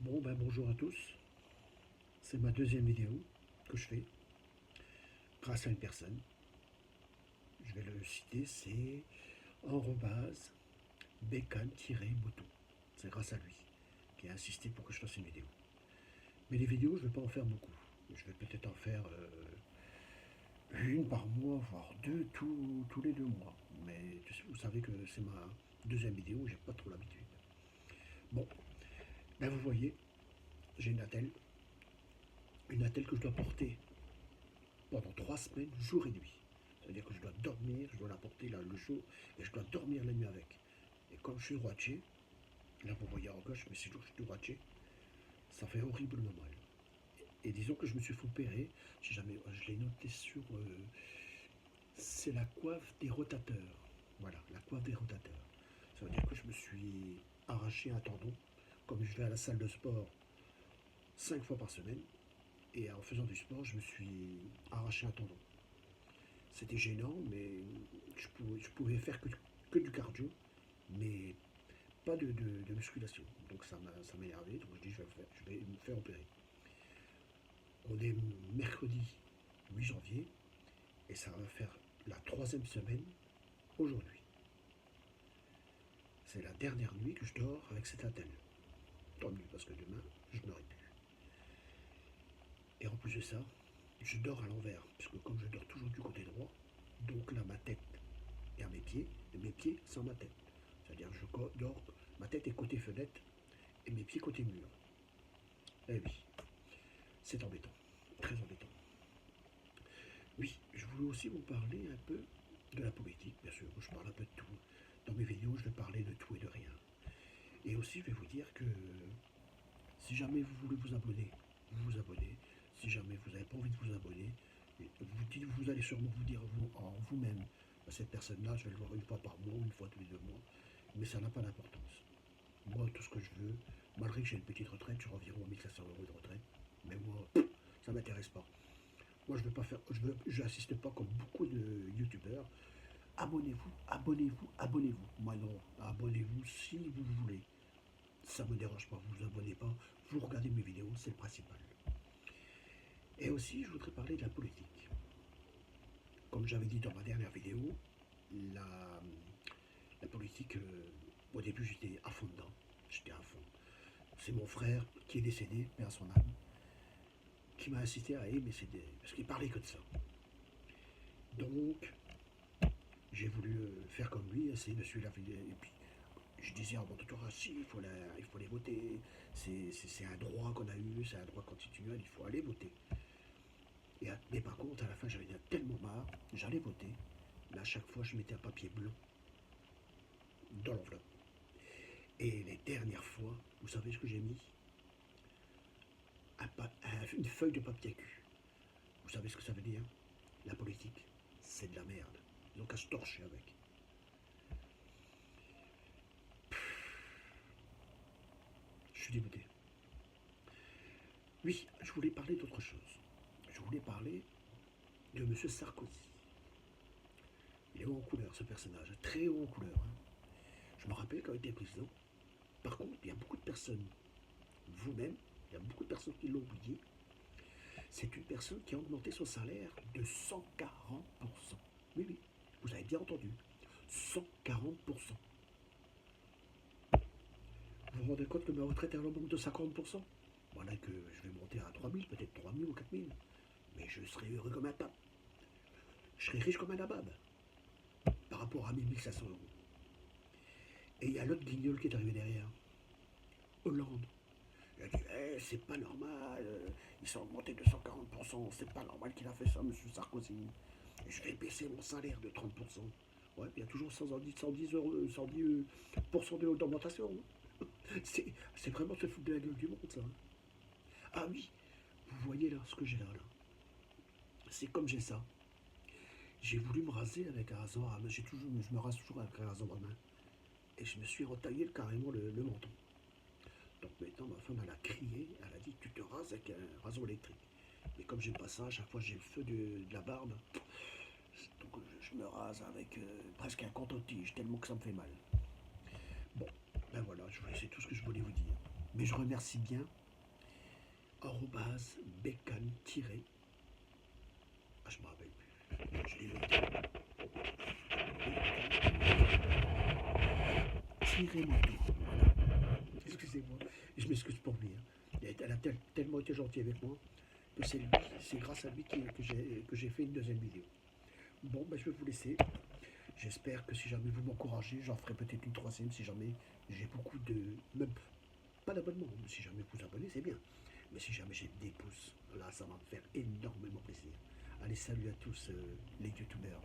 Bon, ben bonjour à tous. C'est ma deuxième vidéo que je fais grâce à une personne. Je vais le citer, c'est arobase bécane-moto. C'est grâce à lui qui a insisté pour que je fasse une vidéo. Mais les vidéos, je ne vais pas en faire beaucoup. Je vais peut-être en faire une par mois, voire deux tous les 2 mois. Mais vous savez que c'est ma deuxième vidéo, j'ai pas trop l'habitude. Bon, ben vous voyez, j'ai une attelle que je dois porter pendant 3 semaines, jour et nuit. C'est-à-dire que je dois dormir, je dois la porter là, le jour, et je dois dormir la nuit avec. Et comme je suis droitier, là vous voyez en gauche, mais c'est toujours que je suis droitier, ça fait horriblement mal. Et disons que je me suis fait opérer, si jamais, je l'ai noté sur... c'est la coiffe des rotateurs. Voilà, la coiffe des rotateurs. Ça veut dire que je me suis arraché un tendon, comme je vais à la salle de sport 5 fois par semaine, et en faisant du sport, je me suis arraché un tendon. C'était gênant, mais je pouvais faire que du cardio, mais pas de musculation. Donc ça m'a énervé, donc je dis je vais me faire opérer. On est mercredi 8 janvier, et ça va faire la troisième semaine aujourd'hui. C'est la dernière nuit que je dors avec cette attelle. Tant mieux, parce que demain, je n'aurai plus. Et en plus de ça, je dors à l'envers, puisque comme je dors toujours du côté droit, donc là, ma tête est à et mes pieds sont à ma tête. C'est-à-dire que je dors, ma tête est côté fenêtre, et mes pieds côté mur. Eh oui, c'est embêtant, très embêtant. Oui, je voulais aussi vous parler un peu de la politique, bien sûr, je parle un peu de tout. Dans mes vidéos, je vais parler de tout et de rien. Et aussi, je vais vous dire que si jamais vous voulez vous abonner, vous vous abonnez. Si jamais vous n'avez pas envie de vous abonner, vous allez sûrement vous dire en vous-même, cette personne-là, je vais le voir une fois par mois, une fois tous les 2 mois, mais ça n'a pas d'importance. Moi, tout ce que je veux, malgré que j'ai une petite retraite, j'ai environ 1500 euros de retraite, mais moi, ça ne m'intéresse pas. Moi, je veux pas faire, je n'assiste pas comme beaucoup de youtubeurs. Abonnez-vous, abonnez-vous, abonnez-vous. Moi non, abonnez-vous si vous voulez. Ça ne me dérange pas, vous vous abonnez pas, vous regardez mes vidéos, c'est le principal. Et aussi, je voudrais parler de la politique. Comme j'avais dit dans ma dernière vidéo, la, la politique, au début j'étais à fond dedans. J'étais à fond. C'est mon frère qui est décédé, père à son âme, qui m'a incité à aimer CD, parce qu'il parlait que de ça. Donc, j'ai voulu faire comme lui, essayer de suivre la vidéo. Et puis, je disais en bon tutorat, si, il faut aller voter, c'est un droit qu'on a eu, c'est un droit constitutionnel, il faut aller voter. Mais par contre, à la fin, j'avais tellement marre, j'allais voter, mais à chaque fois, je mettais un papier blanc dans l'enveloppe. Et les dernières fois, vous savez ce que j'ai mis? Une feuille de papier à cul. Vous savez ce que ça veut dire? La politique, c'est de la merde. Ils ont qu'à se torcher avec. Je suis dégoûté. Oui, je voulais parler d'autre chose. Je voulais parler de M. Sarkozy. Il est haut en couleur, ce personnage, très haut en couleur. Je me rappelle quand il était président. Par contre, il y a beaucoup de personnes, vous-même, il y a beaucoup de personnes qui l'ont oublié. C'est une personne qui a augmenté son salaire de 140%. Oui, oui, vous avez bien entendu. 140%. Vous vous rendez compte que ma retraite est en manque de 50%? Voilà que je vais monter à 3000, peut-être 3000 ou 4000. Mais je serai heureux comme un pape. Je serai riche comme un nabab par rapport à mes 1500 euros. Et il y a l'autre guignol qui est arrivé derrière. Hollande. Il a dit c'est pas normal, ils sont augmentés de 140%, c'est pas normal qu'il a fait ça, monsieur Sarkozy. Je vais baisser mon salaire de 30%. Ouais, il y a toujours 110 euros, 110% d'augmentation. C'est vraiment se foutre de la gueule du monde, ça. Ah oui, vous voyez là ce que j'ai là. C'est comme j'ai ça. J'ai voulu me raser avec un rasoir à main. Je me rase toujours avec un rasoir à main. Et je me suis retaillé carrément le menton. Donc maintenant, ma femme, elle a crié, elle a dit, tu te rases avec un rasoir électrique. Mais comme j'aime pas ça, à chaque fois j'ai le feu de la barbe, donc je me rase avec presque un coton-tige, tellement que ça me fait mal. Bon, ben voilà, c'est tout ce que je voulais vous dire. Mais je remercie bien @bécane- je me rappelle plus, je l'ai noté. Moto. Voilà. Excusez-moi, je m'excuse pour lui. Hein. Elle a tellement été gentille avec moi que c'est grâce à lui que j'ai fait une deuxième vidéo. Bon, ben, je vais vous laisser. J'espère que si jamais vous m'encouragez, j'en ferai peut-être une troisième si jamais j'ai beaucoup de... Même pas d'abonnement, si jamais vous abonnez, c'est bien. Mais si jamais j'ai des pouces, là, ça va me faire énormément plaisir. Allez, salut à tous les youtubeurs.